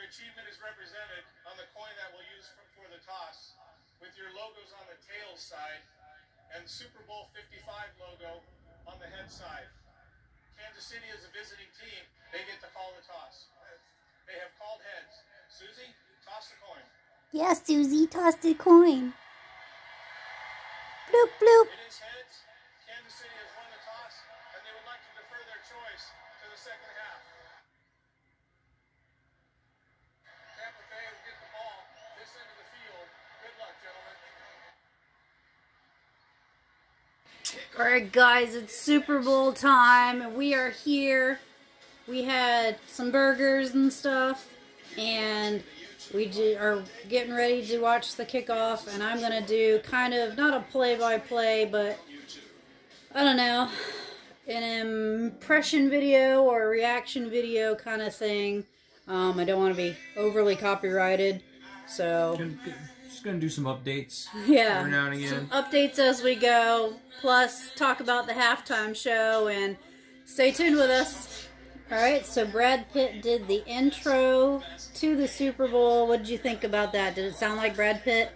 achievement is represented on the coin that we'll use for the toss, with your logos on the tails side and Super Bowl 55 logo on the head side. Kansas City is a visiting team. They get to call the toss. They have called heads. Susie, toss the coin. Yeah, Susie, toss the coin. Bloop, bloop. It is heads. Kansas City has won the toss, and they would like to defer their choice to the second half. Tampa Bay will get the ball this end of the field. Good luck, gentlemen. Alright guys, it's Super Bowl time and we are here. We had some burgers and stuff and we are getting ready to watch the kickoff, and I'm going to do kind of, not a play-by-play, but I don't know, an impression video or a reaction video kind of thing. I don't want to be overly copyrighted, so... Just gonna do some updates. Yeah, every now and again. Some updates as we go, plus talk about the halftime show, and stay tuned with us. Alright, so Brad Pitt did the intro to the Super Bowl. What did you think about that? Did it sound like Brad Pitt?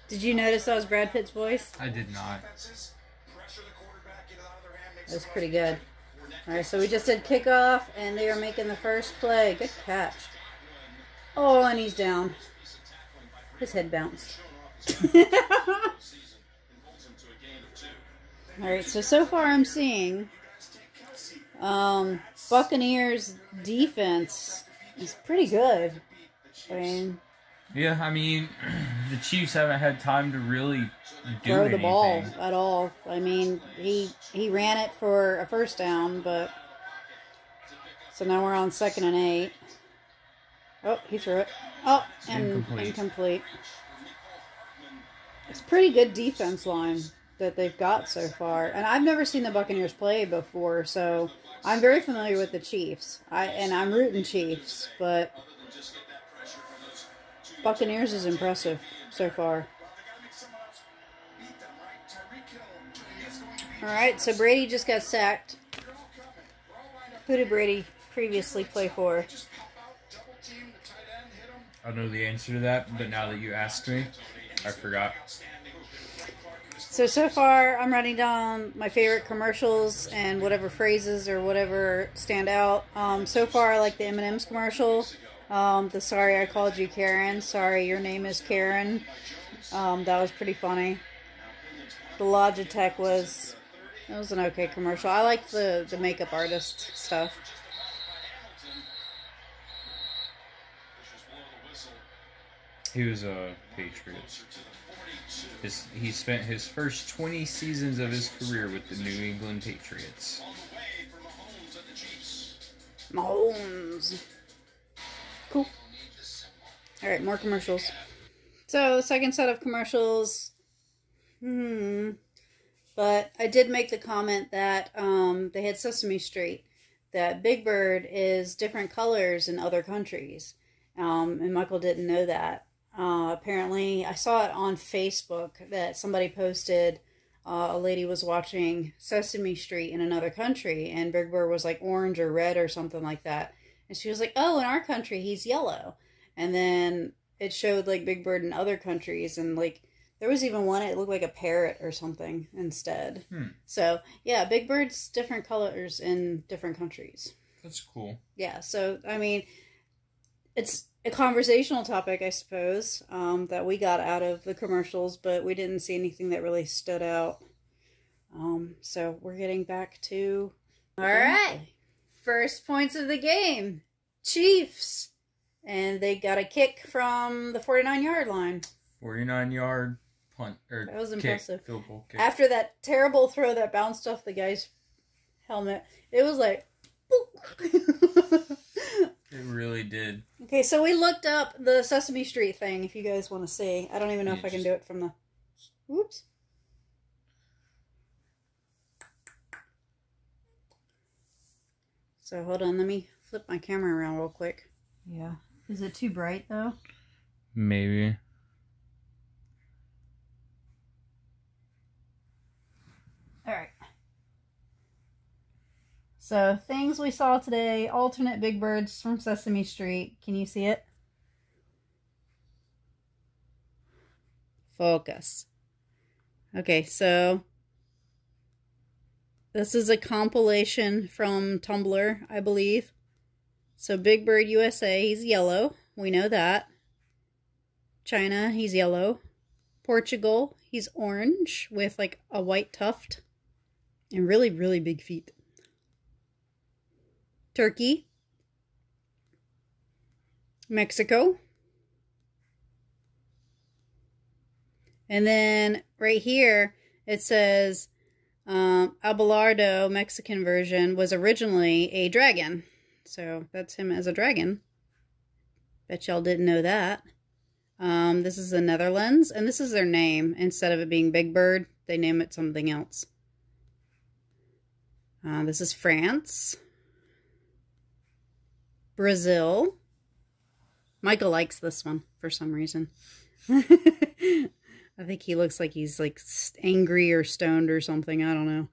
Did you notice that was Brad Pitt's voice? I did not. It was pretty good. Alright, so we just did kickoff, and they are making the first play. Good catch. Oh, and he's down. His head bounced. Alright, so far I'm seeing Buccaneers defense is pretty good. I mean, the Chiefs haven't had time to really throw the ball at all. I mean, he ran it for a first down, but so now we're on 2nd and 8. Oh, he threw it. Oh, and incomplete. It's pretty good defense line that they've got so far. And I've never seen the Buccaneers play before, so I'm very familiar with the Chiefs. And I'm rooting Chiefs, but Buccaneers is impressive so far. Alright, so Brady just got sacked. Who did Brady previously play for? I know the answer to that, but now that you asked me, I forgot. So far, I'm writing down my favorite commercials and whatever phrases or whatever stand out. So far, I like the M&M's commercial. The Sorry I Called You Karen. Sorry, your name is Karen. That was pretty funny. The Logitech was an okay commercial. I like the makeup artist stuff. He was a Patriot. He spent his first 20 seasons of his career with the New England Patriots. Mahomes. Cool. Alright, more commercials. So, second set of commercials. But I did make the comment that they had Sesame Street. That Big Bird is different colors in other countries. And Michael didn't know that. Apparently, I saw it on Facebook that somebody posted a lady was watching Sesame Street in another country, and Big Bird was like orange or red or something like that. And she was like, oh, in our country, he's yellow. And then it showed like Big Bird in other countries, and like there was even one, it looked like a parrot or something instead. So, yeah, Big Bird's different colors in different countries. That's cool. Yeah, so, I mean, it's a conversational topic, I suppose, that we got out of the commercials, but we didn't see anything that really stood out. So we're getting back to... Alright, first points of the game. Chiefs. And they got a kick from the 49-yard line. 49-yard punt, or that was impressive. Field goal kick. After that terrible throw that bounced off the guy's helmet, it was like... It really did. Okay, so we looked up the Sesame Street thing, if you guys want to see. I don't even know if I can do it from the... Whoops. So, hold on, let me flip my camera around real quick. Yeah. Is it too bright, though? Maybe. Alright. So, things we saw today, alternate Big Birds from Sesame Street. Can you see it? Focus. Okay, so this is a compilation from Tumblr, I believe. So, Big Bird USA, he's yellow. We know that. China, he's yellow. Portugal, he's orange with like a white tuft and really, really big feet. Turkey, Mexico, and then right here it says Abelardo, Mexican version, was originally a dragon. So that's him as a dragon. Bet y'all didn't know that. This is the Netherlands, and this is their name. Instead of it being Big Bird, they name it something else. This is France. Brazil. Michael likes this one for some reason. I think he looks like he's like angry or stoned or something. I don't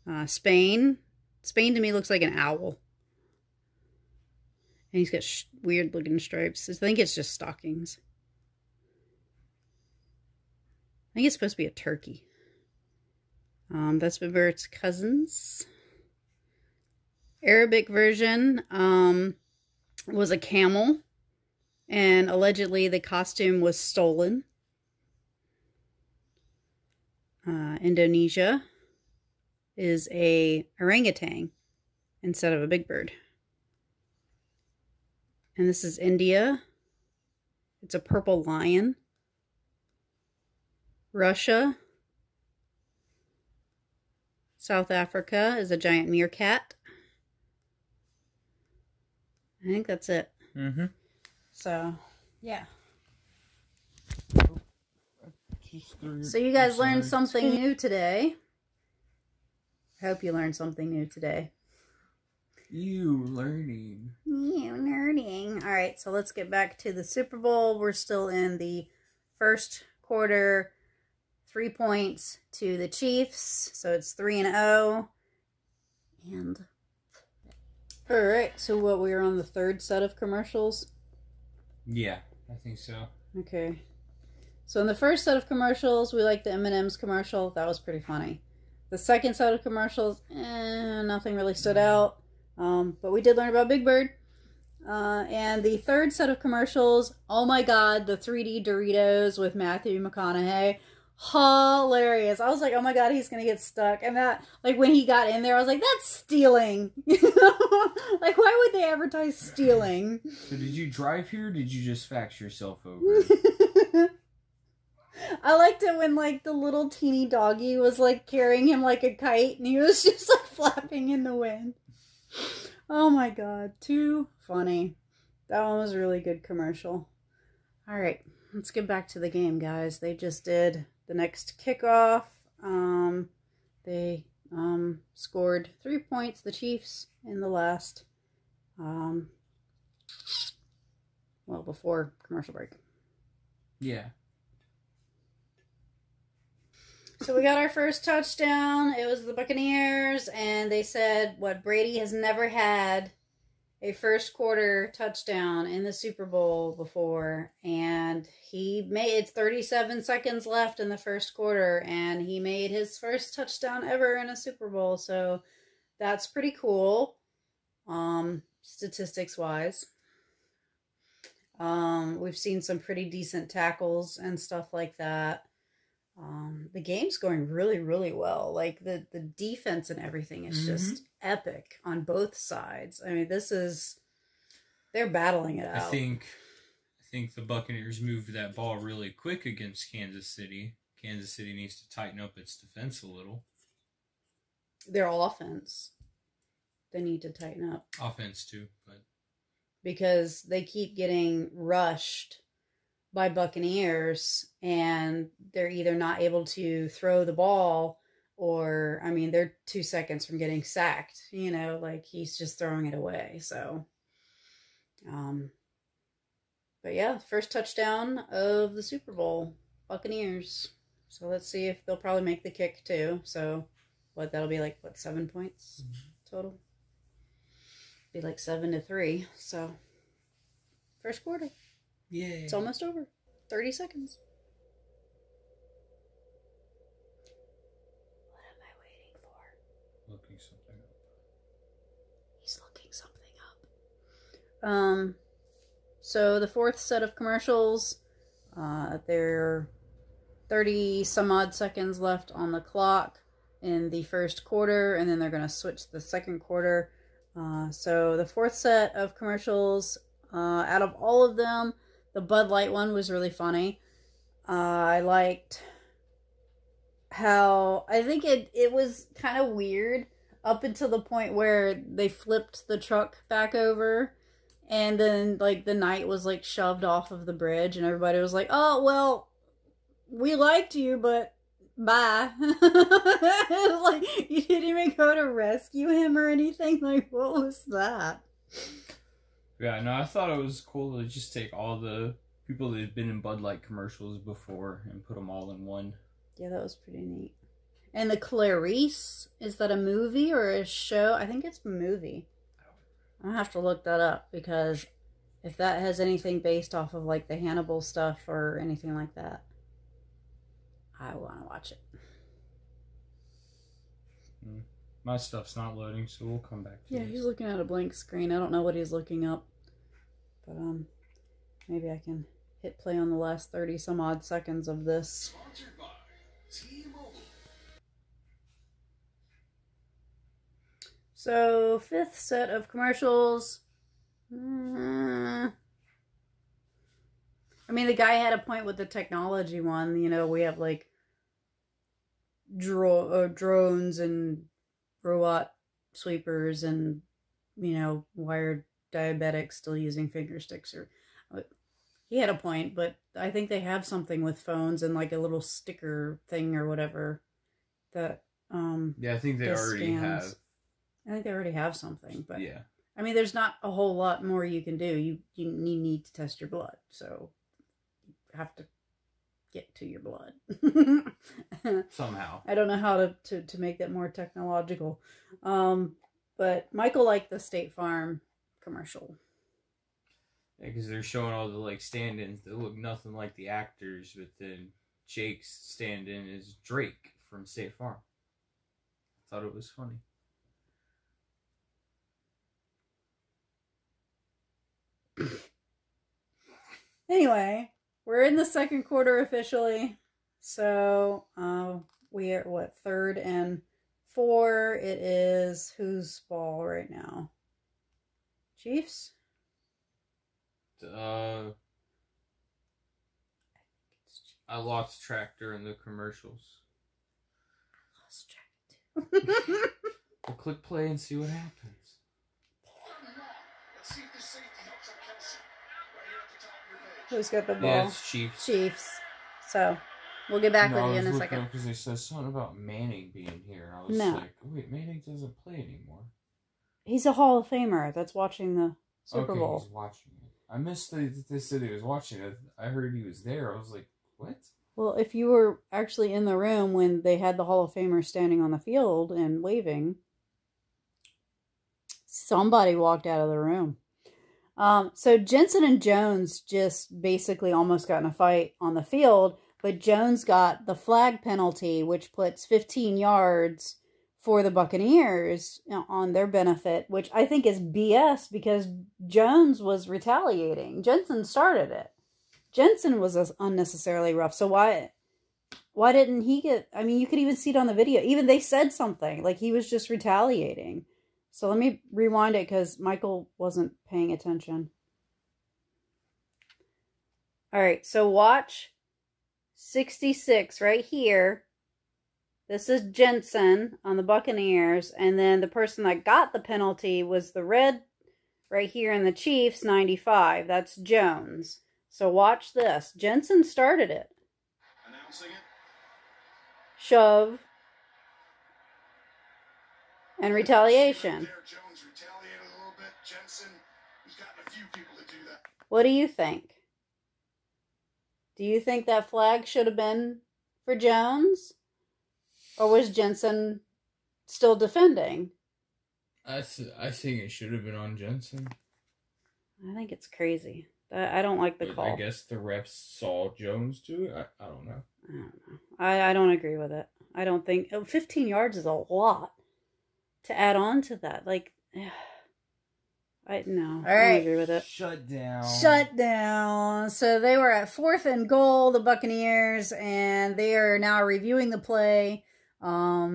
know. Spain. Spain to me looks like an owl. And he's got weird looking stripes. I think it's just stockings. I think it's supposed to be a turkey. That's Big Bird's cousins. Arabic version was a camel. And allegedly the costume was stolen. Indonesia is a orangutan instead of a big bird. And this is India. It's a purple lion. Russia. South Africa is a giant meerkat. I think that's it. Mm-hmm. So, yeah. So you guys learned something new today. I hope you learned something new today. You learning. You learning. All right, so let's get back to the Super Bowl. We're still in the first quarter. 3 points to the Chiefs. So it's 3-0. And all right, so what, we are on the third set of commercials? Yeah, I think so. Okay. So in the first set of commercials, we liked the M&M's commercial. That was pretty funny. The second set of commercials, nothing really stood out. But we did learn about Big Bird. And the third set of commercials, oh my god, the 3D Doritos with Matthew McConaughey. Hilarious. I was like, oh my god, he's gonna get stuck. And that, like, when he got in there, I was like, that's stealing. Like, why would they advertise stealing? So did you drive here, or did you just fax yourself over? I liked it when, like, the little teeny doggy was, like, carrying him like a kite, and he was just, like, flapping in the wind. Oh my god, too funny. That one was a really good commercial. Alright, let's get back to the game, guys. They just did the next kickoff. They scored 3 points, the Chiefs, in the last, well, before commercial break. Yeah. So we got our first touchdown. It was the Buccaneers, and they said, what, Brady has never had a first quarter touchdown in the Super Bowl before, and he made, it's 37 seconds left in the first quarter, and he made his first touchdown ever in a Super Bowl, so that's pretty cool, statistics wise. We've seen some pretty decent tackles and stuff like that. The game's going really, really well. Like, the defense and everything is just epic on both sides. I mean, they're battling it out. I think the Buccaneers moved that ball really quick against Kansas City. Kansas City needs to tighten up its defense a little. Their offense, they need to tighten up. Offense too, but because they keep getting rushed by Buccaneers, and they're either not able to throw the ball, or, I mean, they're 2 seconds from getting sacked, you know, like, he's just throwing it away, so, but yeah, first touchdown of the Super Bowl, Buccaneers, so let's see if they'll probably make the kick, too, so, that'll be like, 7 points total? Be like 7-3. So, first quarter. Yeah. It's almost over. 30 seconds. What am I waiting for? Looking something up. He's looking something up. So the fourth set of commercials, there are 30 some odd seconds left on the clock in the first quarter, and then they're going to switch the second quarter. So the fourth set of commercials, out of all of them, the Bud Light one was really funny. I liked how, I think it was kind of weird up until the point where they flipped the truck back over, and then like the knight was like shoved off of the bridge, and everybody was like, oh, well, we liked you, but bye. It was like, you didn't even go to rescue him or anything. Like, what was that? Yeah, no, I thought it was cool to just take all the people that had been in Bud Light commercials before and put them all in one. Yeah, that was pretty neat. And the Clarice, is that a movie or a show? I think it's a movie. I'll have to look that up, because if that has anything based off of like the Hannibal stuff or anything like that, I want to watch it. My stuff's not loading, so we'll come back to Yeah, he's looking at a blank screen. I don't know what he's looking up. But maybe I can hit play on the last 30 some odd seconds of this. Sponsored by T-Mobile. So, fifth set of commercials. I mean, the guy had a point with the technology one. You know, we have like drones and robot sweepers and, you know, wired diabetics still using finger sticks. Or he had a point, but I think they have something with phones and like a little sticker thing or whatever that yeah, I think they already have. I think they already have something, but yeah, I mean, there's not a whole lot more you can do. You need to test your blood, so you have to get to your blood somehow. I don't know how to make that more technological. But Michael liked the State Farm commercial. Yeah, because they're showing all the like stand-ins that look nothing like the actors, but then Jake's stand-in is Drake from State Farm. I thought it was funny. Anyway, we're in the second quarter officially. So, we are, what, 3rd and 4? It is whose ball right now? Chiefs? I lost track during the commercials. I lost track too. We'll click play and see what happens. Let's see if this safety helps out Kelsey. Right here at the top of your page. Who's got the ball? Yeah, it's Chiefs. Chiefs. So, we'll get back with you in a second. Because they said something about Manning being here. I was like, wait, Manning doesn't play anymore. He's a Hall of Famer that's watching the Super Bowl. He's watching it. I missed that they said he was watching it. I heard he was there. I was like, what? Well, if you were actually in the room when they had the Hall of Famer standing on the field and waving, somebody walked out of the room. So Jensen and Jones just basically almost got in a fight on the field, but Jones got the flag penalty, which puts 15 yards for the Buccaneers on their benefit, which I think is BS because Jones was retaliating. Jensen started it. Jensen was unnecessarily rough. So why didn't he get... I mean, you could even see it on the video. Even they said something. Like, he was just retaliating. So let me rewind it because Michael wasn't paying attention. All right, so watch 66 right here. This is Jensen on the Buccaneers. And then the person that got the penalty was the red right here in the Chiefs, 95. That's Jones. So watch this. Jensen started it. Announcing it. Shove. And retaliation. There, Jones retaliated a little bit. Jensen, who's gotten a few people to do that. What do you think? Do you think that flag should have been for Jones? Or was Jensen still defending? I think it should have been on Jensen. I think it's crazy. I don't like the call. I guess the refs saw Jones do it. I don't know. I don't know. I don't agree with it. I don't think 15 yards is a lot to add on to that. Like, I don't agree with it. Shut down. So they were at 4th and goal, the Buccaneers, and they are now reviewing the play. I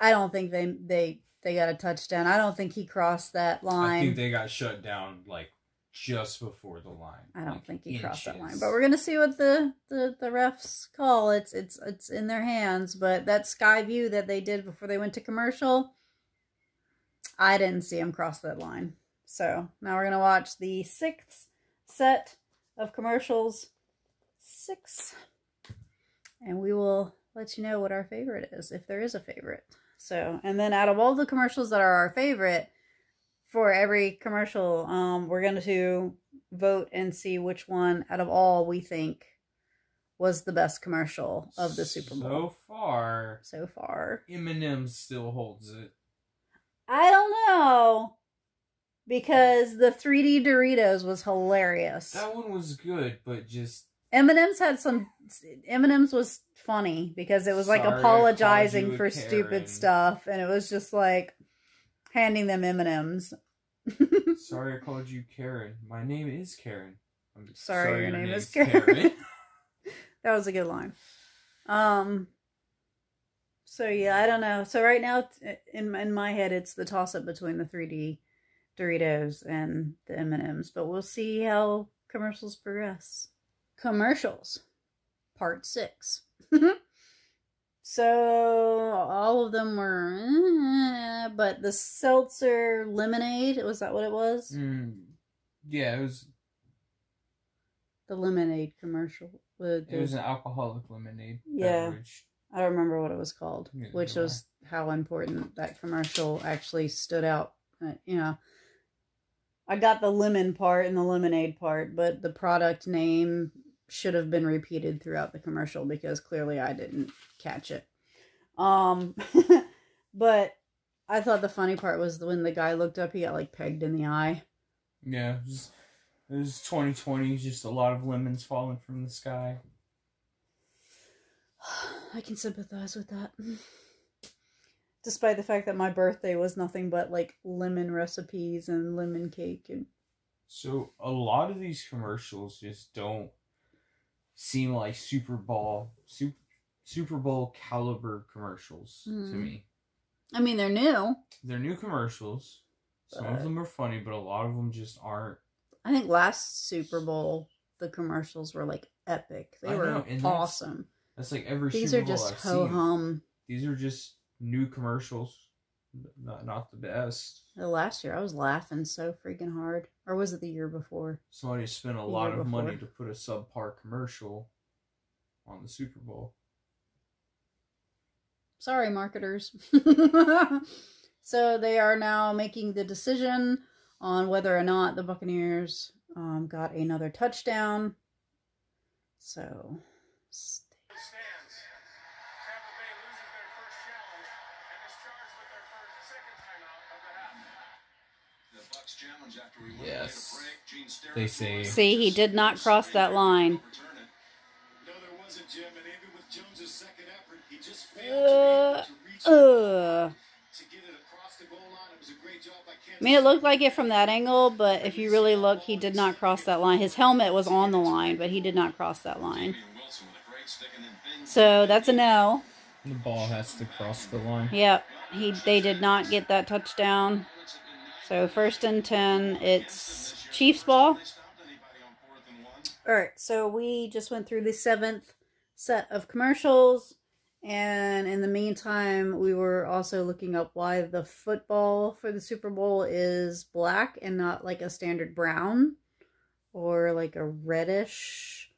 don't think they got a touchdown. I don't think he crossed that line. I think they got shut down like just before the line. I don't think he crossed that inches. line. But we're gonna see what the refs call. It's in their hands. But that sky view that they did before they went to commercial, I didn't see him cross that line. So now we're gonna watch the 6th set of commercials. 6. And we will let you know what our favorite is, if there is a favorite. So, and then out of all the commercials that are our favorite, for every commercial, we're going to vote and see which one out of all we think was the best commercial of the Super Bowl. So far, M&M's still holds it. I don't know, because the 3D Doritos was hilarious. That one was good, but just... M&M's was funny because it was like apologizing for stupid stuff, and it was just like handing them M&M's. Sorry I called you Karen. My name is Karen. I'm sorry your name is Karen. That was a good line. So yeah, I don't know. So right now in my head it's the toss up between the 3D Doritos and the M&M's, but we'll see how commercials progress. Commercials, part 6. So all of them were, but the seltzer lemonade, was that what it was? Yeah, it was. The lemonade commercial. It was an alcoholic lemonade Yeah, beverage. I don't remember what it was called, which was how important that commercial actually stood out. You know, I got the lemon part and the lemonade part, but the product name should have been repeated throughout the commercial because clearly I didn't catch it. But I thought the funny part was when the guy looked up, he got like pegged in the eye. Yeah, it was 2020, just a lot of lemons falling from the sky. I can sympathize with that. Despite the fact that my birthday was nothing but like lemon recipes and lemon cake. And so a lot of these commercials just don't seem like Super Bowl caliber commercials to me. I mean, they're new. They're new commercials. Some of them are funny, but a lot of them just aren't. I think last Super Bowl, the commercials were like epic. They were awesome. That's like every These Super are Bowl just I've ho-hum. These are just new commercials. Not the best. Last year, I was laughing so freaking hard. Or was it the year before? Somebody spent a lot of money to put a subpar commercial on the Super Bowl. Sorry, marketers. So they are now making the decision on whether or not the Buccaneers got another touchdown. So... Yes. They say. See, he did not cross that line. No, there wasn't, Jim, and even with Jones's second effort, he just failed to reach to get it across the goal line. It was a great job by Kansas. I mean, it looked like it from that angle, but if you really look, he did not cross that line. His helmet was on the line, but he did not cross that line. So that's a no. The ball has to cross the line. Yep, they did not get that touchdown. So 1st and 10, it's Chiefs ball. Alright, so we just went through the 7th set of commercials. And in the meantime, we were also looking up why the football for the Super Bowl is black and not like a standard brown or like a reddish.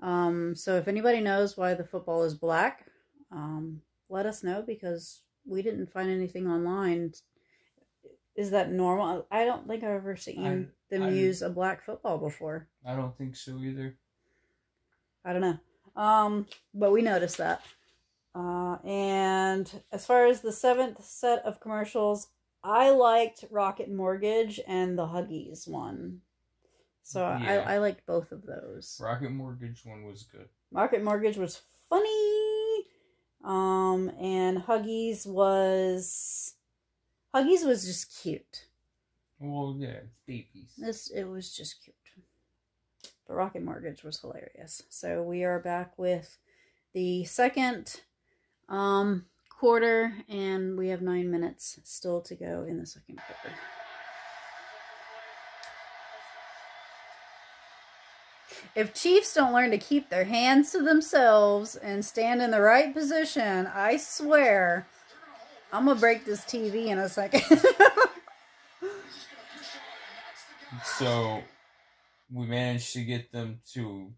So if anybody knows why the football is black, let us know because we didn't find anything online. Is that normal? I don't think I've ever seen them use a black football before. I don't think so either. I don't know. But we noticed that. And as far as the 7th set of commercials, I liked Rocket Mortgage and the Huggies one. So Yeah. I liked both of those. Rocket Mortgage one was good. Rocket Mortgage was funny. And Huggies was just cute. Well, yeah, it's babies. It was just cute. But Rocket Mortgage was hilarious. So we are back with the second quarter, and we have 9 minutes still to go in the second quarter. If Chiefs don't learn to keep their hands to themselves and stand in the right position, I swear, I'm going to break this TV in a second. So, we managed to get them to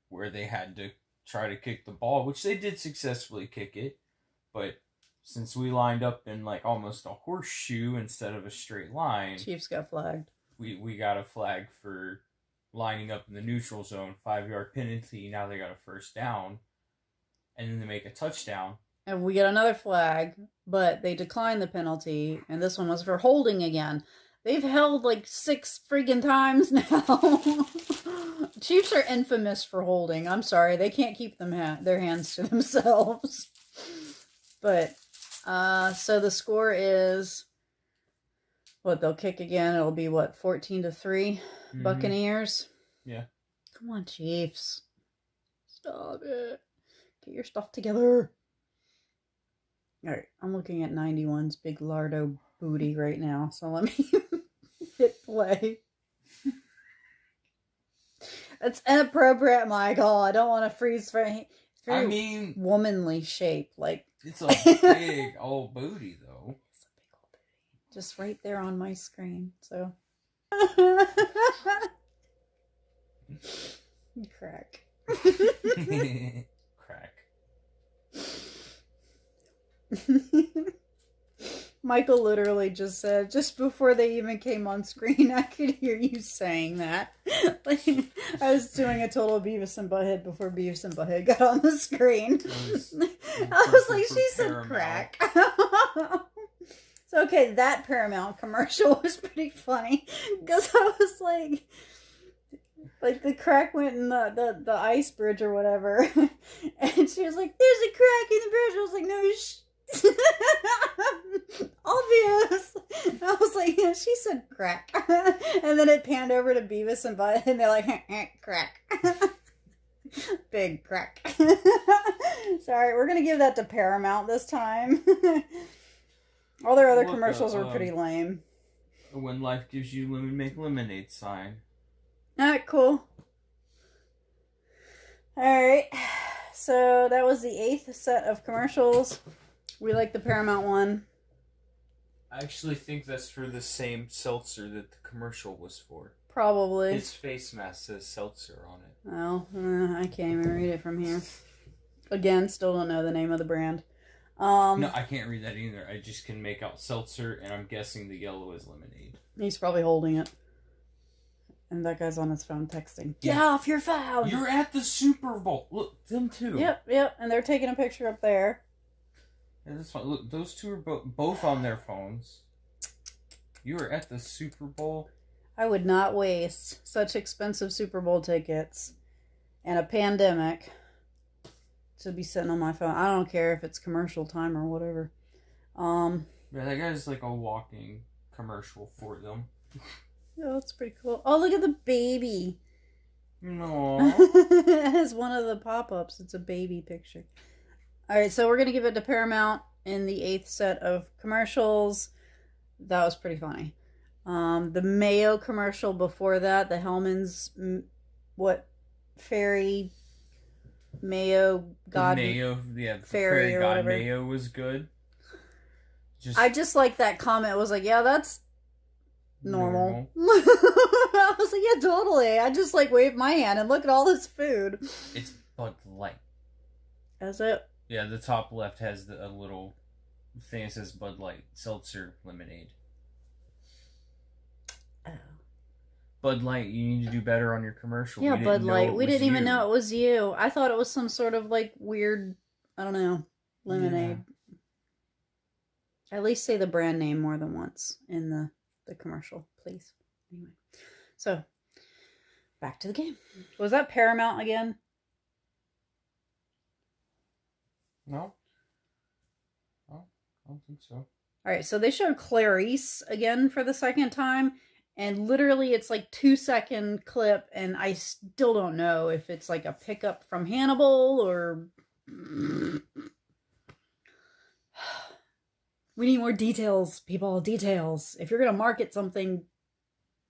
where they had to try to kick the ball, which they did successfully kick it. But since we lined up in like almost a horseshoe instead of a straight line, Chiefs got flagged. We got a flag for lining up in the neutral zone, 5-yard penalty. Now they got a first down, and then they make a touchdown. And we get another flag, but they declined the penalty, and this one was for holding again. They've held like 6 freaking times now. Chiefs are infamous for holding. I'm sorry, they can't keep their hands to themselves. But so the score is what, they'll kick again. It'll be what, 14-3, Buccaneers. Yeah. Come on, Chiefs. Stop it. Get your stuff together. All right, I'm looking at 91's big Lardo booty right now, so let me hit play. That's inappropriate, Michael. I don't want to freeze for. It's very womanly shape, like it's a big old booty, though. It's a big old booty, just right there on my screen. So, crack. Crack. Michael literally just said, just before they even came on screen, I could hear you saying that. Like, I was doing a total Beavis and Butthead before Beavis and Butthead got on the screen. I was like, she said crack. So, okay, that Paramount commercial was pretty funny. Because I was like the crack went in the ice bridge or whatever. And she was like, there's a crack in the bridge. I was like, no, obvious. I was like, yeah, she said crack. And then it panned over to Beavis and Butt, and they're like, crack. Big crack. Sorry, we're gonna give that to Paramount this time. All their other commercials were pretty lame. When life gives you lemon, make lemonade sign. Alright, cool. Alright, so that was the 8th set of commercials. We like the Paramount one. I actually think that's for the same seltzer that the commercial was for. Probably. His face mask says seltzer on it. Oh, I can't even read it from here. Again, still don't know the name of the brand. No, I can't read that either. I just can make out seltzer, and I'm guessing the yellow is lemonade. He's probably holding it. And that guy's on his phone texting. Get off your phone! You're at the Super Bowl! Look, them two. Yep. And they're taking a picture up there. Yeah, that's fine. Look, those two are both on their phones. You were at the Super Bowl. I would not waste such expensive Super Bowl tickets and a pandemic to be sitting on my phone. I don't care if it's commercial time or whatever. Yeah, that guy's like a walking commercial for them. Yeah, that's pretty cool. Oh, look at the baby. No. It has one of the pop-ups. It's a baby picture. Alright, so we're going to give it to Paramount in the 8th set of commercials. That was pretty funny. The Mayo commercial before that, the Hellman's, fairy, Mayo, God, Mayo, yeah, fairy or God whatever. Mayo was good. I just like that comment. It was like, yeah, that's normal. I was like, yeah, totally. I just like waved my hand and look at all this food. It's Bud Light. Is it? Yeah, the top left has a little thing that says Bud Light seltzer lemonade. Oh. Bud Light, you need to do better on your commercial. Yeah, Bud Light. We didn't even know it was you. I thought it was some sort of like weird, I don't know, lemonade. At least say the brand name more than once in the commercial, please. Anyway, so back to the game. Was that Paramount again? No. I don't think so. All right, so they showed Clarice again for the second time, and literally it's like 2-second clip, and I still don't know if it's like a pickup from Hannibal or... We need more details, people. Details. If you're going to market something,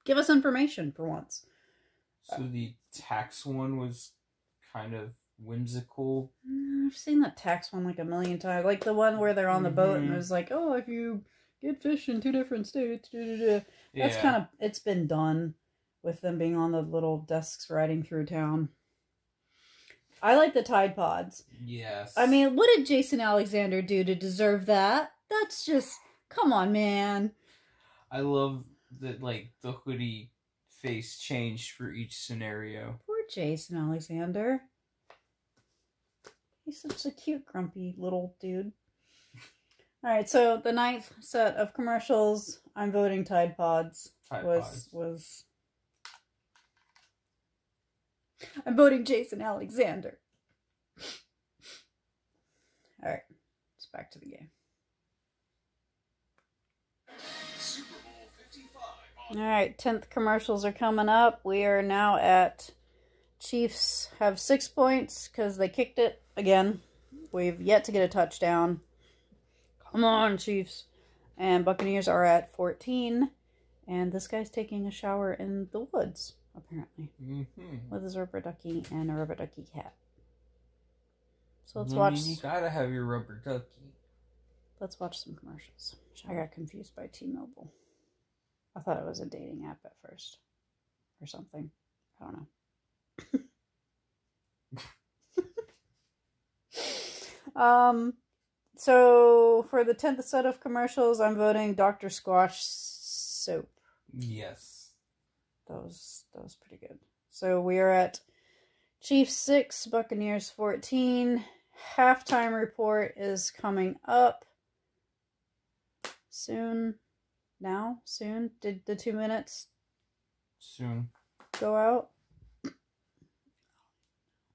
give us information for once. So the tax one was kind of whimsical. I've seen that tax one like a million times. Like the one where they're on the boat and it was like, oh, if you get fish in 2 different states. That's kind of, it's been done with them being on the little desks riding through town. I like the Tide Pods. Yes. I mean, what did Jason Alexander do to deserve that? That's just, come on, man. I love that, like, the hoodie face changed for each scenario. Poor Jason Alexander. He's such a cute, grumpy little dude. Alright, so the 9th set of commercials, I'm voting Tide Pods. Was I'm voting Jason Alexander. Alright, let's back to the game. Superbowl 55. Alright, 10th commercials are coming up. We are now at Chiefs have 6 points because they kicked it again. We've yet to get a touchdown. Come on, Chiefs. And Buccaneers are at 14. And this guy's taking a shower in the woods, apparently. With his rubber ducky and a rubber ducky cat. So let's watch. You gotta have your rubber ducky. Let's watch some commercials. I got confused by T-Mobile. I thought it was a dating app at first. Or something. I don't know. So for the 10th set of commercials, I'm voting Dr. Squash soap. Yes. That was pretty good. So we are at Chiefs 6, Buccaneers 14. Halftime report is coming up soon. Now? Soon? Did the 2 minutes soon go out?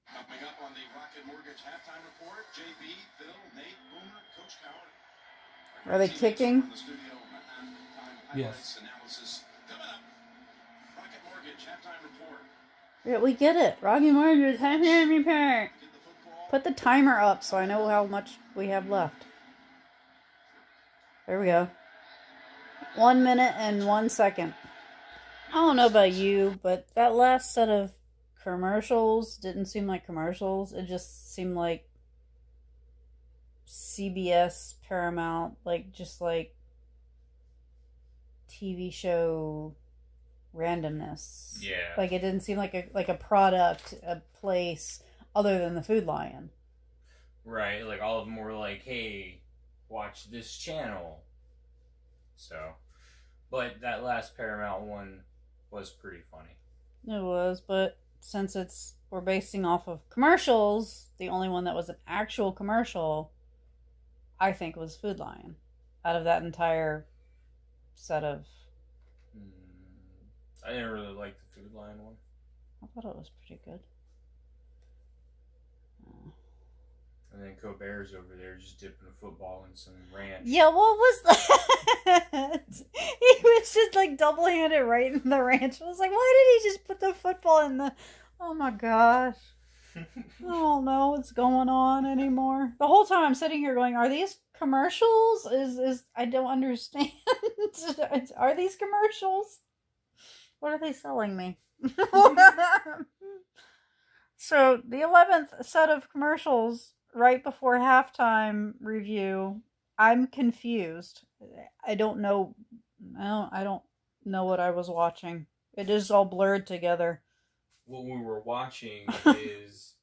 Coming up on the Rocket Mortgage halftime report, JB, Phil, Nate, Boomer, Coach Coward. Are they kicking? From the studio, halftime Yes. analysis. Coming up, Rocket Mortgage halftime report. Yeah, we get it. Rocky Mortgage halftime report. Get the football. Put the timer up so I know how much we have left. There we go. 1 minute and 1 second. I don't know about you, but that last set of commercials didn't seem like commercials. It just seemed like CBS, Paramount, just like TV show randomness. Yeah. Like it didn't seem like a product, a place other than the Food Lion. Right, like all of them were like, hey, watch this channel. So, but that last Paramount one was pretty funny. It was, but since we're basing off of commercials, the only one that was an actual commercial, I think, was Food Lion. Out of that entire set of... I didn't really like the Food Lion one. I thought it was pretty good. And then Colbert's over there just dipping a football in some ranch. Yeah, what was that? He was just like double-handed right in the ranch. I was like, why did he just put the football in the... Oh my gosh. I don't know what's going on anymore. The whole time I'm sitting here going, are these commercials? I don't understand. Are these commercials? What are they selling me? So, the 11th set of commercials right before halftime review, I'm confused. I don't know what I was watching. It is all blurred together. What we were watching is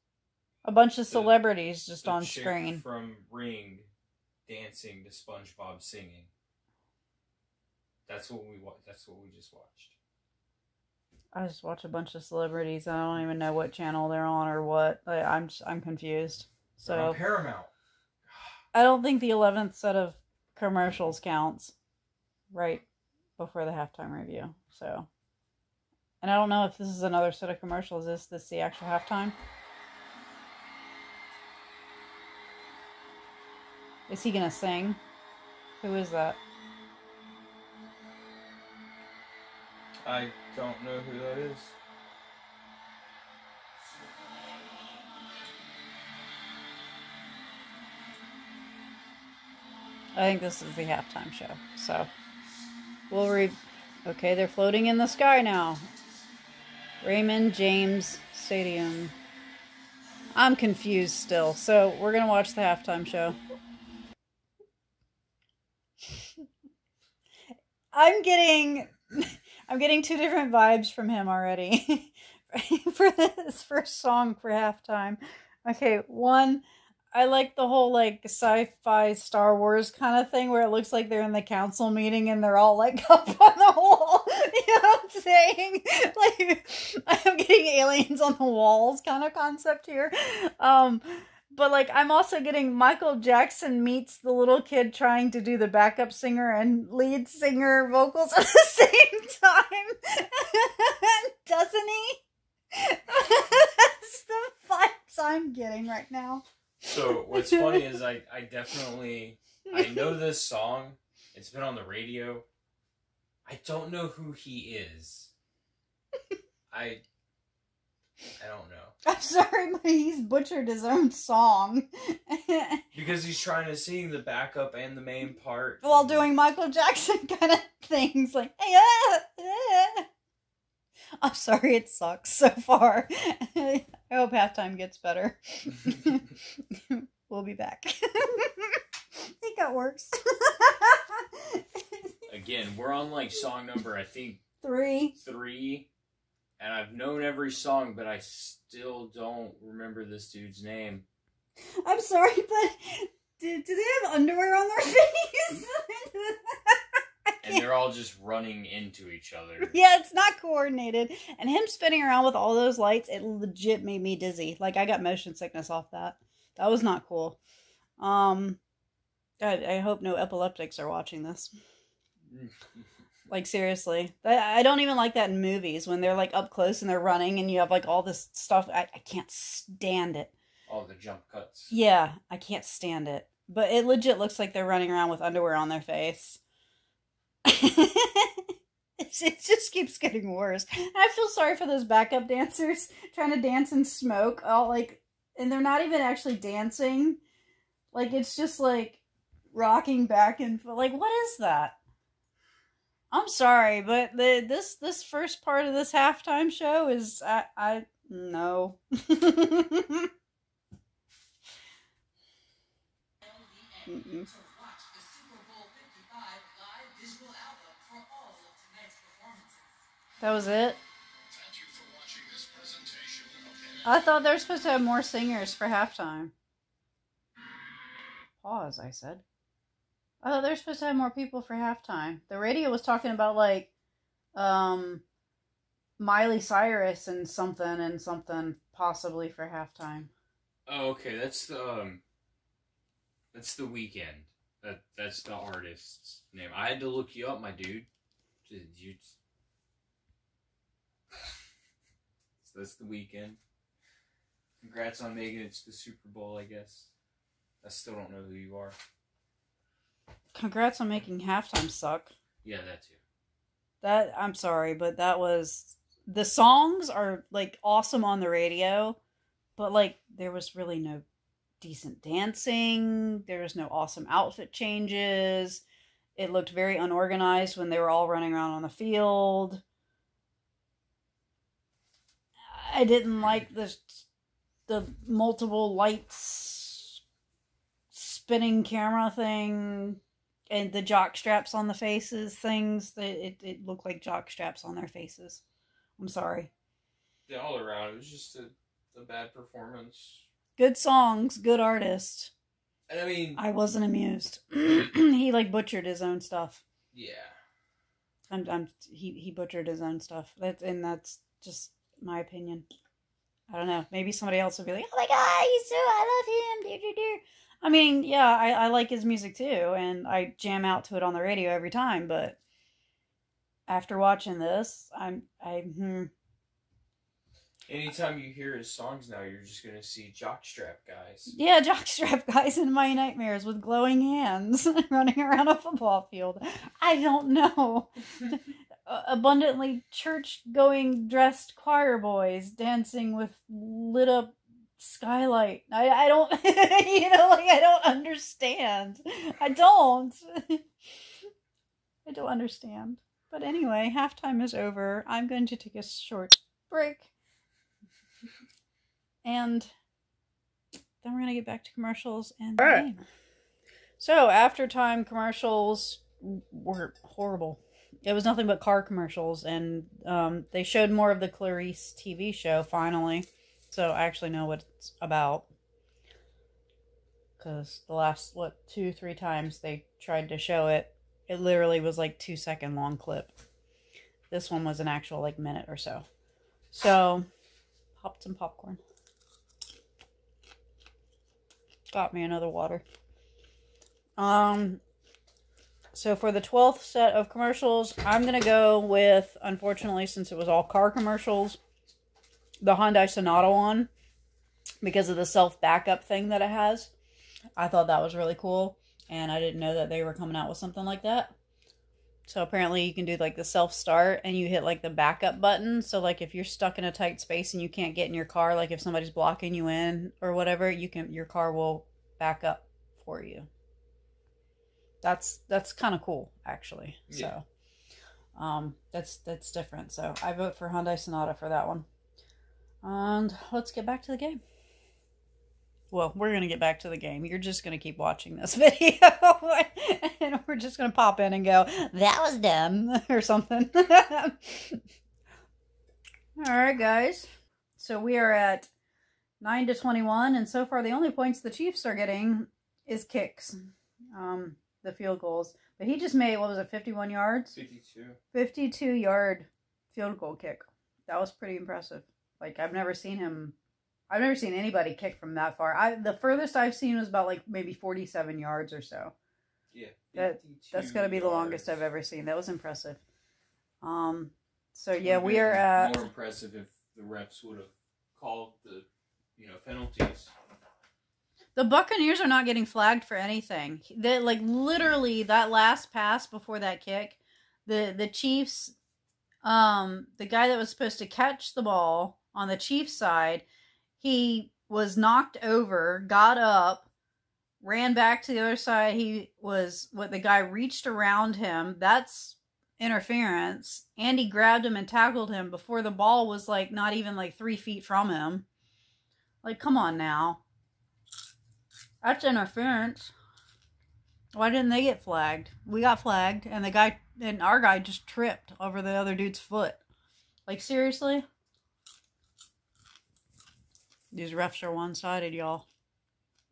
a bunch of celebrities just the on chick screen. From Ring dancing to SpongeBob singing. That's what we just watched. I just watch a bunch of celebrities. I don't even know what channel they're on or what. I'm confused. So on Paramount. I don't think the 11th set of commercials counts right before the halftime review. So, and I don't know if this is another set of commercials. Is this the actual halftime? Is he gonna sing? Who is that? I don't know who that is. I think this is the halftime show. So, okay, they're floating in the sky now. Raymond James Stadium. I'm confused still. So, we're going to watch the halftime show. I'm getting two different vibes from him already for this first song for halftime. Okay, one, I like the whole like sci-fi Star Wars kind of thing where it looks like they're in the council meeting and they're all like up on the wall. You know what I'm saying? Like I'm getting aliens on the walls kind of concept here. But, like, I'm also getting Michael Jackson meets the little kid trying to do the backup singer and lead singer vocals at the same time. Doesn't he? That's the vibes I'm getting right now. So, what's funny is I know this song. It's been on the radio. I don't know who he is. I don't know. I'm sorry, but he's butchered his own song. Because he's trying to sing the backup and the main part. While doing Michael Jackson kind of things. Like, hey, I'm sorry, it sucks so far. I hope halftime gets better. We'll be back. I think that works. Again, we're on like song number, I think, 3. And I've known every song, but I still don't remember this dude's name. I'm sorry, but do they have underwear on their face? And they're all just running into each other. Yeah, it's not coordinated. And him spinning around with all those lights, it legit made me dizzy. Like, I got motion sickness off that. That was not cool. I hope no epileptics are watching this. Like, seriously. I don't even like that in movies when they're, like, up close and they're running and you have, like, all this stuff. I can't stand it. All the jump cuts. Yeah, I can't stand it. But it legit looks like they're running around with underwear on their face. It just keeps getting worse. I feel sorry for those backup dancers trying to dance in smoke. All, like, and they're not even actually dancing. Like, it's just, like, rocking back and forth. Like, what is that? I'm sorry, but this first part of this halftime show is no. That was it? I thought they were supposed to have more singers for halftime. Pause, I said. I thought they were supposed to have more people for halftime. The radio was talking about, like, Miley Cyrus and something possibly for halftime. Oh, okay. That's the Weeknd. That's the artist's name. I had to look you up, my dude. So that's the Weeknd. Congrats on making it to the Super Bowl, I guess. I still don't know who you are. Congrats on making halftime suck. Yeah, that too. I'm sorry, but that was... The songs are, like, awesome on the radio, but, like, there was really no decent dancing. There was no awesome outfit changes. It looked very unorganized when they were all running around on the field. I didn't like the multiple lights spinning camera thing and the jock straps on the faces things. It looked like jock straps on their faces. I'm sorry. Yeah, all around, it was just a bad performance. Good songs, good artist. And I mean... I wasn't amused. He, like, butchered his own stuff. Yeah. He butchered his own stuff. That's just my opinion. I don't know. Maybe somebody else will be like, oh my god, he's so, I love him. I mean, yeah, I like his music too, and I jam out to it on the radio every time, but after watching this, Anytime you hear his songs now, you're just gonna see jockstrap guys. Yeah, jockstrap guys in my nightmares with glowing hands running around a football field. I don't know. Abundantly church-going dressed choir boys dancing with lit up skylight. I don't, I don't understand. I don't understand. But anyway, halftime is over. I'm going to take a short break. And then we're going to get back to commercials and the game. So, after time commercials were horrible. It was nothing but car commercials, and they showed more of the Clarice TV show, finally. So, I actually know what it's about. Because the last, 2-3 times they tried to show it, it literally was like 2-second long clip. This one was an actual, minute or so. So, popped some popcorn. Got me another water. So for the 12th set of commercials, I'm going to go with, unfortunately, since it was all car commercials, the Hyundai Sonata one, because of the self-backup thing that it has. I thought that was really cool, and I didn't know that they were coming out with something like that. So apparently you can do, the self-start, and you hit, the backup button. So, if you're stuck in a tight space and you can't get in your car, if somebody's blocking you in or whatever, your car will back up for you. That's kind of cool, actually. Yeah. So, that's different. So, I vote for Hyundai Sonata for that one. And let's get back to the game. Well, we're going to get back to the game. You're just going to keep watching this video. And we're just going to pop in and go, that was dumb, or something. Alright, guys. So we are at 9-21, and so far the only points the Chiefs are getting is kicks. The field goals. But he just made, 51 yards? 52. 52-yard field goal kick. That was pretty impressive. I've never seen anybody kick from that far. The furthest I've seen was about maybe 47 yards or so. Yeah. That's got to be the longest I've ever seen. That was impressive. So yeah, we are at... More impressive if the refs would have called the, penalties. The Buccaneers are not getting flagged for anything. They literally that last pass before that kick, the Chiefs, the guy that was supposed to catch the ball on the Chiefs side, he was knocked over, got up, ran back to the other side. The guy reached around him. That's interference. Andy grabbed him and tackled him before the ball was not even 3 feet from him. Come on now. That's interference. Why didn't they get flagged? We got flagged, and our guy just tripped over the other dude's foot. Seriously? These refs are one-sided, y'all.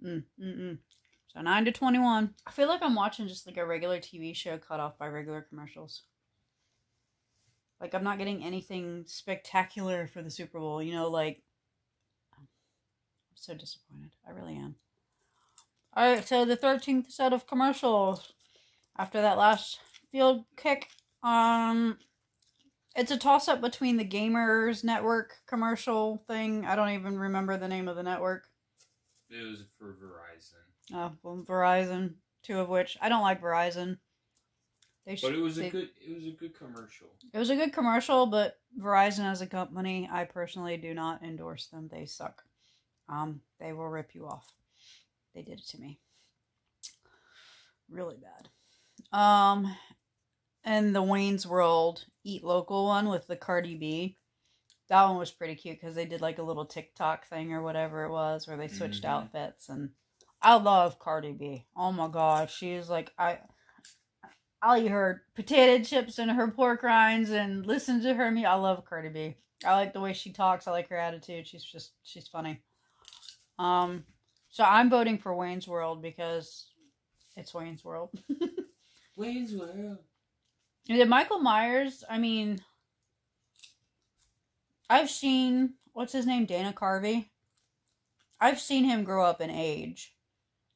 So 9-21. I feel like I'm watching just a regular TV show cut off by regular commercials. I'm not getting anything spectacular for the Super Bowl. I'm so disappointed. I really am. Alright, so the 13th set of commercials. After that last field kick, it's a toss-up between the Gamers Network commercial thing. I don't even remember the name of the network. It was for Verizon. Oh, well, Verizon. 2 of which. I don't like Verizon. But it was a good commercial. It was a good commercial, but Verizon as a company, I personally do not endorse them. They suck. They will rip you off. They did it to me. Really bad. And the Wayne's World Eat Local one with the Cardi B. That one was pretty cute because they did a little TikTok thing or whatever it was where they switched outfits. And I love Cardi B. Oh my gosh. She is I'll eat her potato chips and her pork rinds and listen to her music. I love Cardi B. I like the way she talks. I like her attitude. She's funny. So I'm voting for Wayne's World because it's Wayne's World. Wayne's World. Did Michael Myers, I've seen, what's his name, Dana Carvey? I've seen him grow up in age.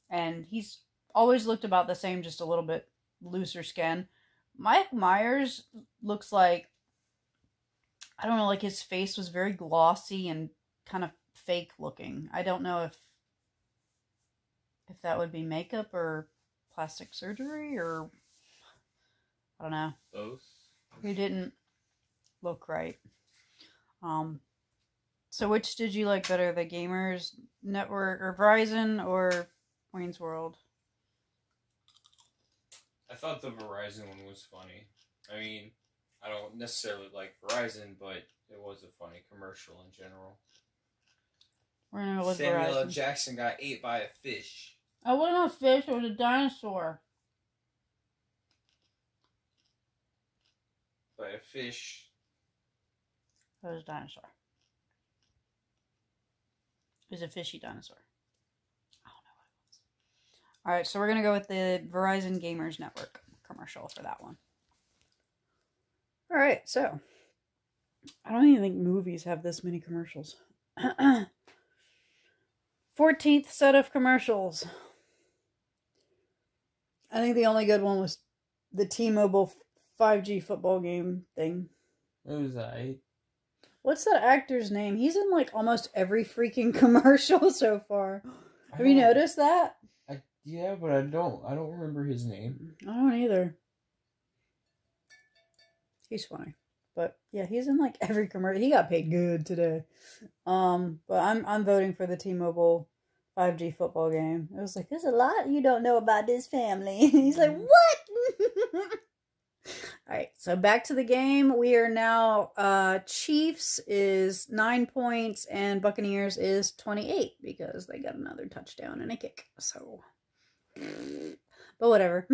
And he's always looked about the same, just a little bit looser skin. Mike Myers looks like, I don't know, like his face was very glossy and kind of fake looking. I don't know if that would be makeup or plastic surgery, or I don't know. Both. He didn't look right. So which did you like better, the Gamers Network or Verizon or Wayne's World? I thought the Verizon one was funny. I mean, I don't necessarily like Verizon, but it was a funny commercial in general. We're gonna go with Samuel L. Verizon. Jackson got ate by a fish. It wasn't a fish, it was a dinosaur. By a fish. It was a dinosaur. It was a fishy dinosaur. I don't know what it was. Alright, so we're going to go with the Verizon Gamers Network commercial for that one. Alright, so. I don't even think movies have this many commercials. 14th set of commercials. I think the only good one was the T-Mobile 5G football game thing. It was alright. What's that actor's name? He's in like almost every freaking commercial so far. Have you noticed that? Yeah, but I don't remember his name. I don't either. He's funny. But yeah, he's in like every commercial. He got paid good today. But I'm voting for the T-Mobile 5G football game. It was like, there's a lot you don't know about this family. He's like, what? Alright, so back to the game. We are now, Chiefs is 9 points and Buccaneers is 28 because they got another touchdown and a kick. So, but whatever.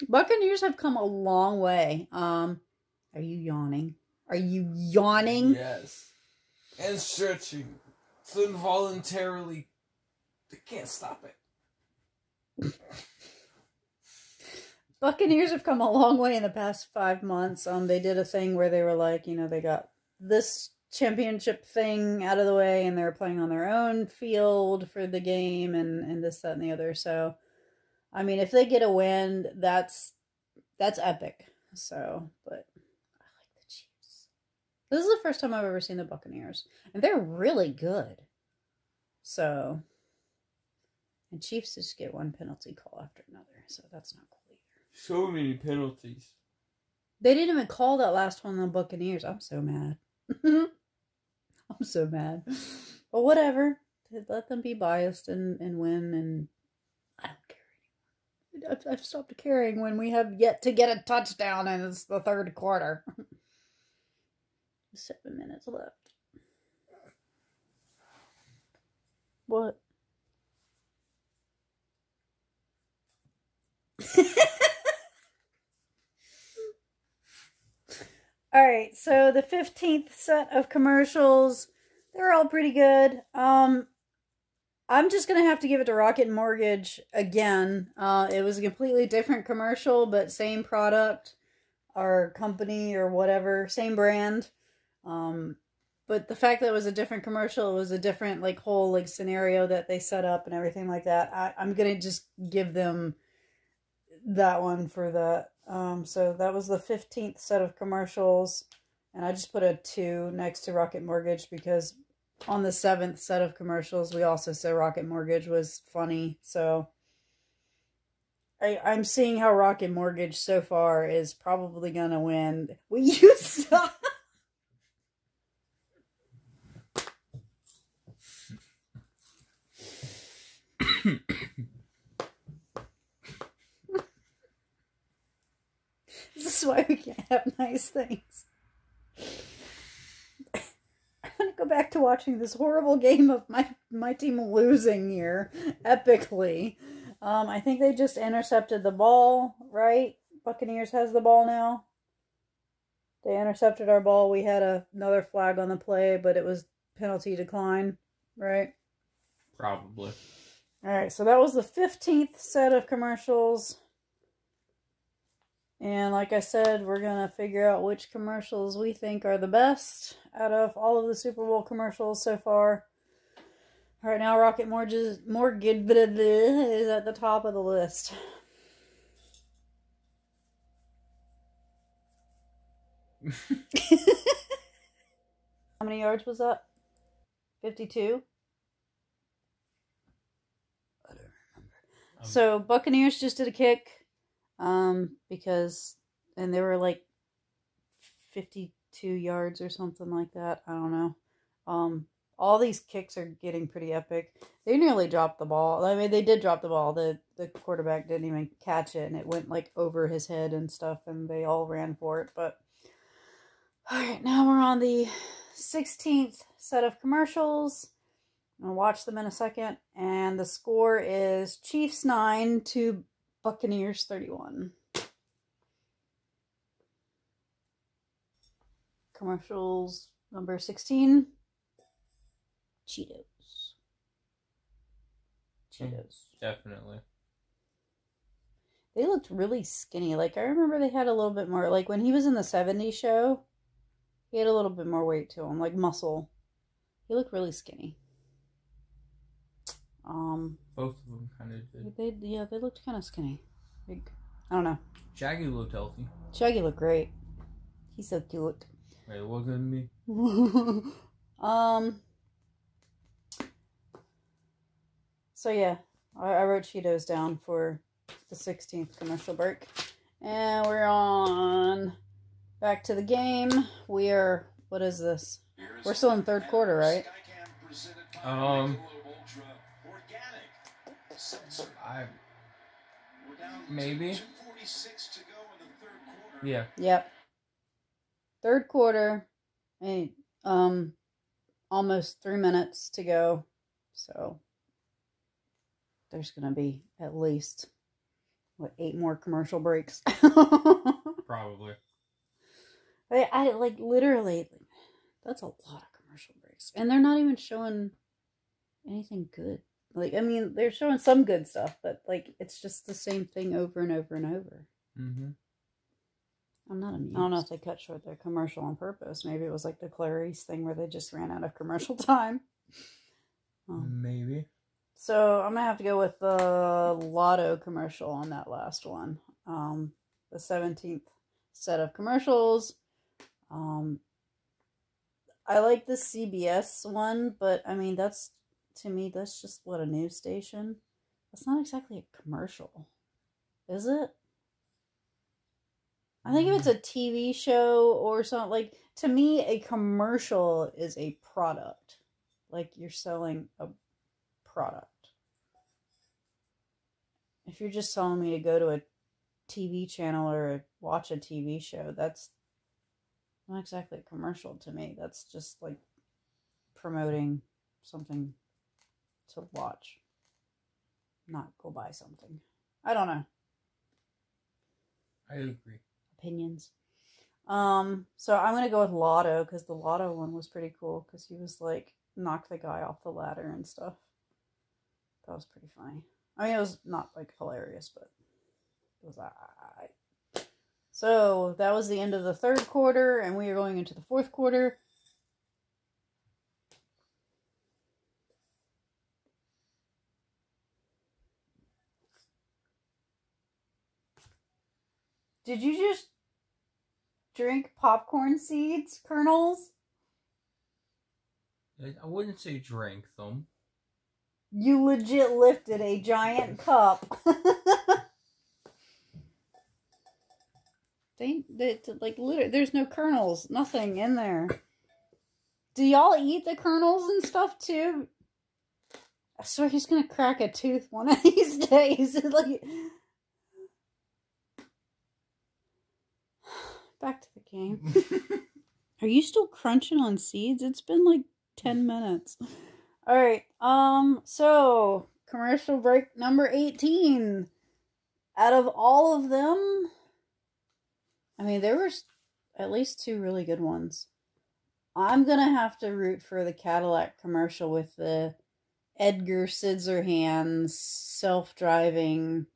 Buccaneers have come a long way. Are you yawning? Are you yawning? Yes. And stretching. It's involuntarily. They can't stop it. Buccaneers have come a long way in the past 5 months. They did a thing where they were like, you know, they got this championship thing out of the way and they were playing on their own field for the game and this, that, and the other. So, I mean, if they get a win, that's epic. So, but I like the Chiefs. This is the first time I've ever seen the Buccaneers. And they're really good. So, and Chiefs just get one penalty call after another. So that's not cool. So many penalties. They didn't even call that last one on the Buccaneers. I'm so mad. I'm so mad. But whatever. Let them be biased and win, and I don't care anymore. I've stopped caring when we have yet to get a touchdown and it's the third quarter. 7 minutes left. What? Alright, so the 15th set of commercials, they're all pretty good. I'm just going to have to give it to Rocket Mortgage again. It was a completely different commercial, but same product or company or whatever, same brand. But the fact that it was a different commercial, it was a different like whole like scenario that they set up and everything like that. I'm going to just give them that one for that. So that was the 15th set of commercials, and I just put a 2 next to Rocket Mortgage because on the 7th set of commercials, we also said Rocket Mortgage was funny. So I'm seeing how Rocket Mortgage so far is probably going to win. Will you stop? This is why we can't have nice things. I'm going to go back to watching this horrible game of my team losing here epically. I think they just intercepted the ball, right? Buccaneers has the ball now. They intercepted our ball. We had another flag on the play, but it was penalty decline, right? Probably. Alright, so that was the 15th set of commercials. And like I said, we're going to figure out which commercials we think are the best out of all of the Super Bowl commercials so far. All right, now Rocket Mortgage is at the top of the list. How many yards was that? 52? I don't remember. So Buccaneers just did a kick, because, and they were like 52 yards or something like that. I don't know. All these kicks are getting pretty epic. They nearly dropped the ball. I mean, they did drop the ball. The quarterback didn't even catch it, and it went like over his head and stuff, and they all ran for it. But all right, now we're on the 16th set of commercials. I'll watch them in a second, and the score is Chiefs 9 to Buccaneers 31. Commercials number 16. Cheetos. Definitely. They looked really skinny. Like, I remember they had a little bit more, like when he was in the 70s show, he had a little bit more weight to him, like muscle. He looked really skinny. Both of them kind of did. They looked kind of skinny. Like, I don't know. Shaggy looked healthy. Shaggy looked great. He's so cute. Wait, it wasn't me. So yeah, I wrote Cheetos down for the 16th commercial break. And we're on back to the game. We are, what is this? We're still in third quarter, right? Maybe. Yeah. Yep. Third quarter. And, almost 3 minutes to go. So there's going to be at least, 8 more commercial breaks. Probably. I like literally, that's a lot of commercial breaks. And they're not even showing anything good. Like, I mean, they're showing some good stuff, but like, it's just the same thing over and over and over. Mm-hmm. I'm not amused. I don't know if they cut short their commercial on purpose. Maybe it was like the Clarice thing where they just ran out of commercial time. Maybe. So I'm going to have to go with the Lotto commercial on that last one. The 17th set of commercials. I like the CBS one, but I mean, to me, that's just a news station. That's not exactly a commercial. Is it? I think if it's a TV show or something, like, to me, a commercial is a product. Like, you're selling a product. If you're just telling me to go to a TV channel or watch a TV show, that's not exactly a commercial to me. That's just, like, promoting something to watch. Not go buy something. I don't know. I agree. Opinions. So I'm gonna go with Lotto, because the Lotto one was pretty cool, because he was like knocked the guy off the ladder and stuff. That was pretty funny. I mean, it was not like hilarious, but it was alright. So that was the end of the third quarter, and we are going into the fourth quarter. Did you just drink popcorn seeds, kernels? I wouldn't say drank them. You legit lifted a giant cup. Like, literally, there's no kernels, nothing in there. Do y'all eat the kernels and stuff too? I swear he's gonna crack a tooth one of these days. Like, back to the game. Are you still crunching on seeds? It's been like 10 minutes. Alright, so commercial break number 18. Out of all of them, I mean, there were at least 2 really good ones. I'm gonna have to root for the Cadillac commercial with the Edgar Scissorhands self-driving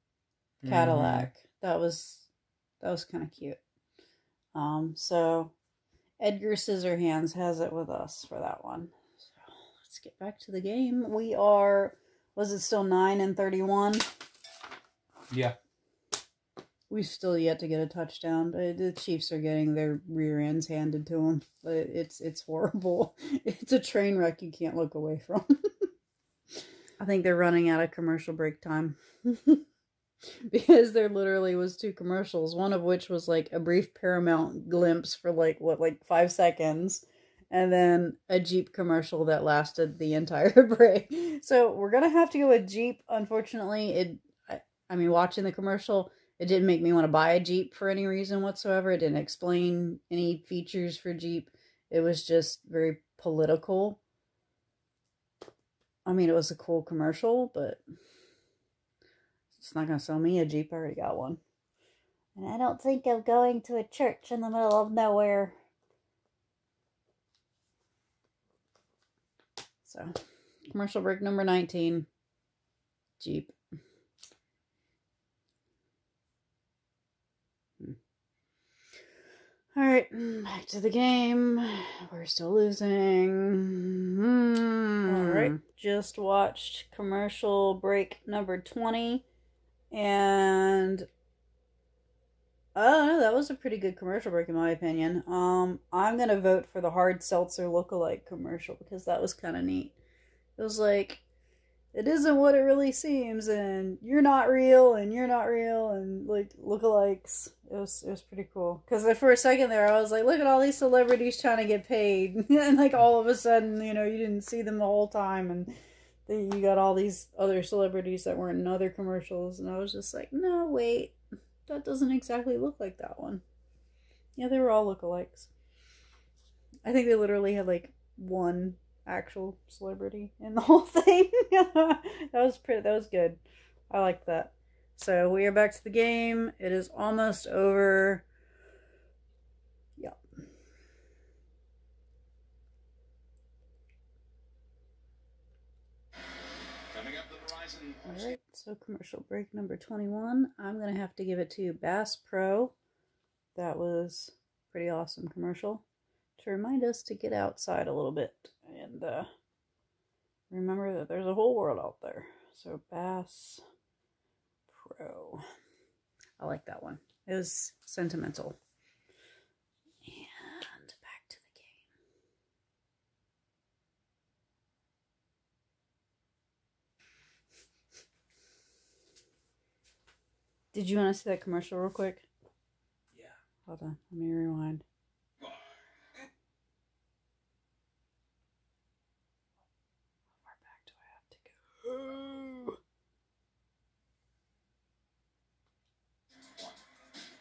Cadillac. That was kind of cute. So Edgar Scissorhands has it with us for that one. So let's let's get back to the game. We are, was it still 9-31? Yeah. We've still yet to get a touchdown, but the Chiefs are getting their rear ends handed to them. But it's horrible. It's a train wreck you can't look away from. I think they're running out of commercial break time. Because there literally was 2 commercials, one of which was like a brief Paramount glimpse for like 5 seconds, and then a Jeep commercial that lasted the entire break. So we're gonna have to go with Jeep. Unfortunately, I mean, watching the commercial, it didn't make me want to buy a Jeep for any reason whatsoever. It didn't explain any features for Jeep. It was just very political. I mean, it was a cool commercial, but it's not going to sell me a Jeep. I already got one. And I don't think of going to a church in the middle of nowhere. So, commercial break number 19. Jeep. Alright, back to the game. We're still losing. Alright, just watched commercial break number 20. And I don't know, that was a pretty good commercial break in my opinion. I'm gonna vote for the hard seltzer lookalike commercial because that was kind of neat. It was like, it isn't what it really seems, and you're not real, and like lookalikes. It was pretty cool. Because for a second there, I was like, look at all these celebrities trying to get paid, and like all of a sudden, you know, you didn't see them the whole time, and then you got all these other celebrities that weren't in other commercials, and I was just like, no, wait, that doesn't exactly look like that one. Yeah, they were all lookalikes. I think they literally had like one actual celebrity in the whole thing. That was good. I liked that. So we are back to the game. It is almost over. Yep. Alright, so commercial break number 21. I'm going to have to give it to Bass Pro. That was a pretty awesome commercial to remind us to get outside a little bit and remember that there's a whole world out there. So Bass Pro. I like that one. It was sentimental. And back to the game. Did you want to see that commercial real quick? Yeah. Hold on. Let me rewind.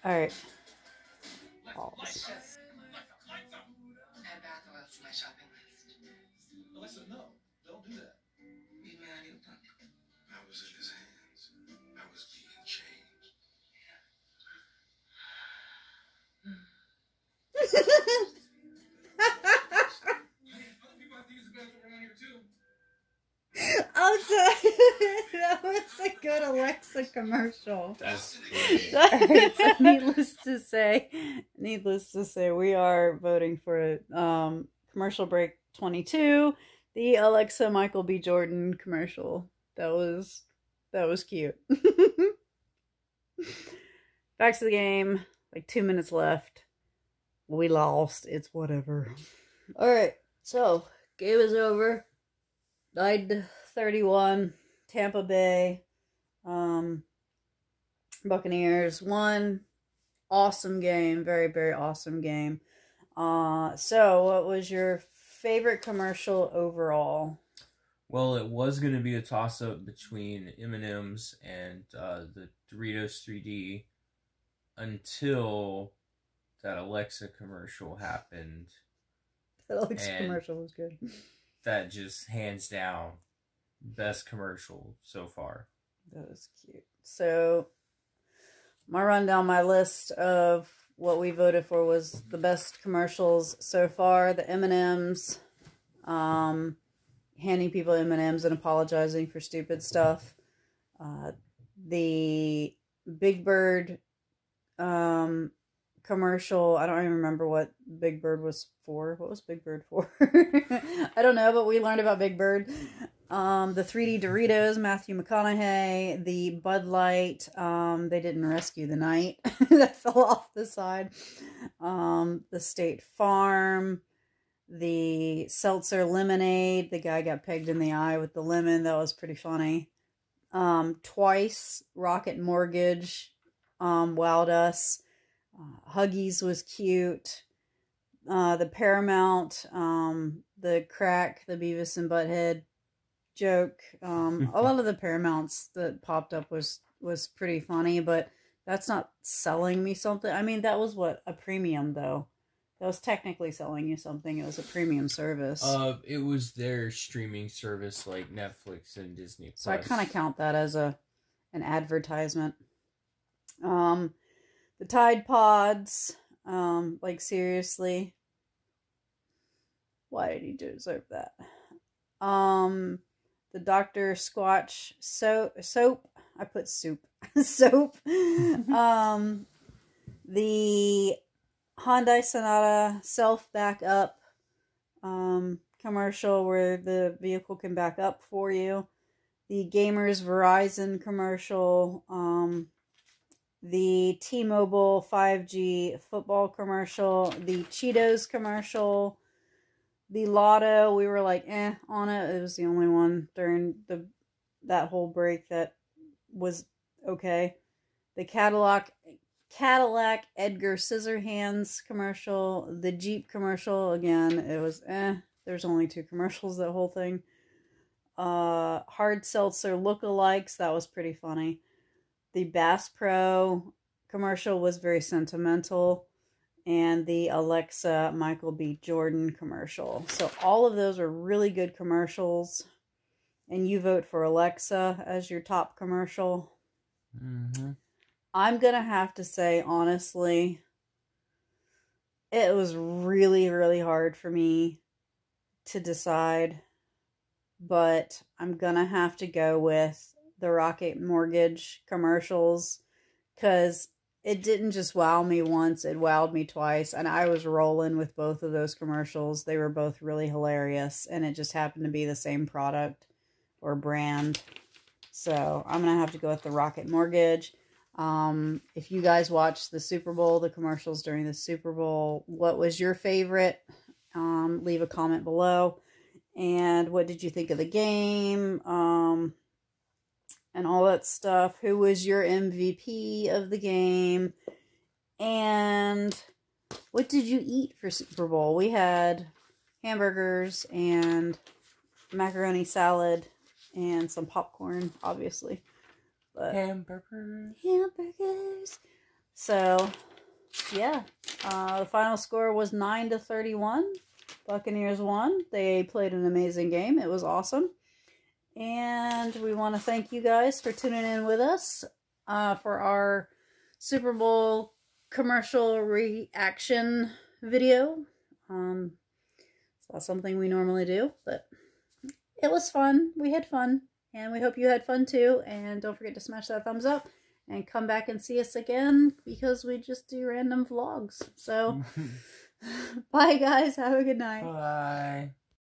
Alright. Pause. Add bath oils to my shopping list. Alyssa, no, don't do that. Read my audiobook. I was in his hands. I was being changed. Other people have to use the bathroom around here too. Oh, that was a good Alexa commercial. That's great. Alright, so needless to say, we are voting for commercial break 22, the Alexa Michael B. Jordan commercial. That was cute. Back to the game. Like 2 minutes left. We lost. It's whatever. Alright, so game is over. 9-31. Tampa Bay. Buccaneers won. Awesome game. Very, very awesome game. So what was your favorite commercial overall? Well, it was going to be a toss-up between M&M's and the Doritos 3D until that Alexa commercial happened. That Alexa commercial was good. That just hands down best commercial so far. That was cute. So my run down my list of what we voted for was the best commercials so far. The M&M's, handing people M&M's and apologizing for stupid stuff. The Big Bird commercial. I don't even remember what Big Bird was for. What was Big Bird for? I don't know, but we learned about Big Bird. The 3D Doritos, Matthew McConaughey, the Bud Light, they didn't rescue the night that fell off the side. The State Farm, the seltzer lemonade, the guy got pegged in the eye with the lemon. That was pretty funny. Twice, Rocket Mortgage, wowed us. Huggies was cute. The Paramount, the crack, the Beavis and Butthead joke. A lot of the Paramounts that popped up was pretty funny, but that's not selling me something. I mean, that was what, a premium though. That was technically selling you something. It was a premium service. It was their streaming service like Netflix and Disney Plus. So I kind of count that as an advertisement. The Tide Pods, like seriously, why did he deserve that? The Dr. Squatch soap. I put soup. Soap. The Hyundai Sonata self backup commercial where the vehicle can back up for you. The Gamers Verizon commercial. The T-Mobile 5G football commercial. The Cheetos commercial. The Lotto, we were like, on it. It was the only one during that whole break that was okay. The Cadillac Edgar Scissorhands commercial. The Jeep commercial, again, it was There's only 2 commercials, that whole thing. Hard seltzer lookalikes, that was pretty funny. The Bass Pro commercial was very sentimental. And the Alexa Michael B. Jordan commercial. So all of those are really good commercials. And you vote for Alexa as your top commercial. Mm-hmm. I'm going to have to say, honestly, it was really, really hard for me to decide. But I'm going to have to go with the Rocket Mortgage commercials. Because it didn't just wow me once, it wowed me twice. And I was rolling with both of those commercials. They were both really hilarious. And it just happened to be the same product or brand. So I'm going to have to go with the Rocket Mortgage. If you guys watched the Super Bowl, the commercials during the Super Bowl, what was your favorite? Leave a comment below. And what did you think of the game? And all that stuff. Who was your MVP of the game? And what did you eat for Super Bowl? We had hamburgers and macaroni salad and some popcorn, obviously. But hamburgers. So, yeah. The final score was 9-31. Buccaneers won. They played an amazing game. It was awesome. And we want to thank you guys for tuning in with us for our Super Bowl commercial reaction video. It's not something we normally do, but it was fun. We had fun, and we hope you had fun too. And don't forget to smash that thumbs up and come back and see us again, because we just do random vlogs. So, bye guys. Have a good night. Bye.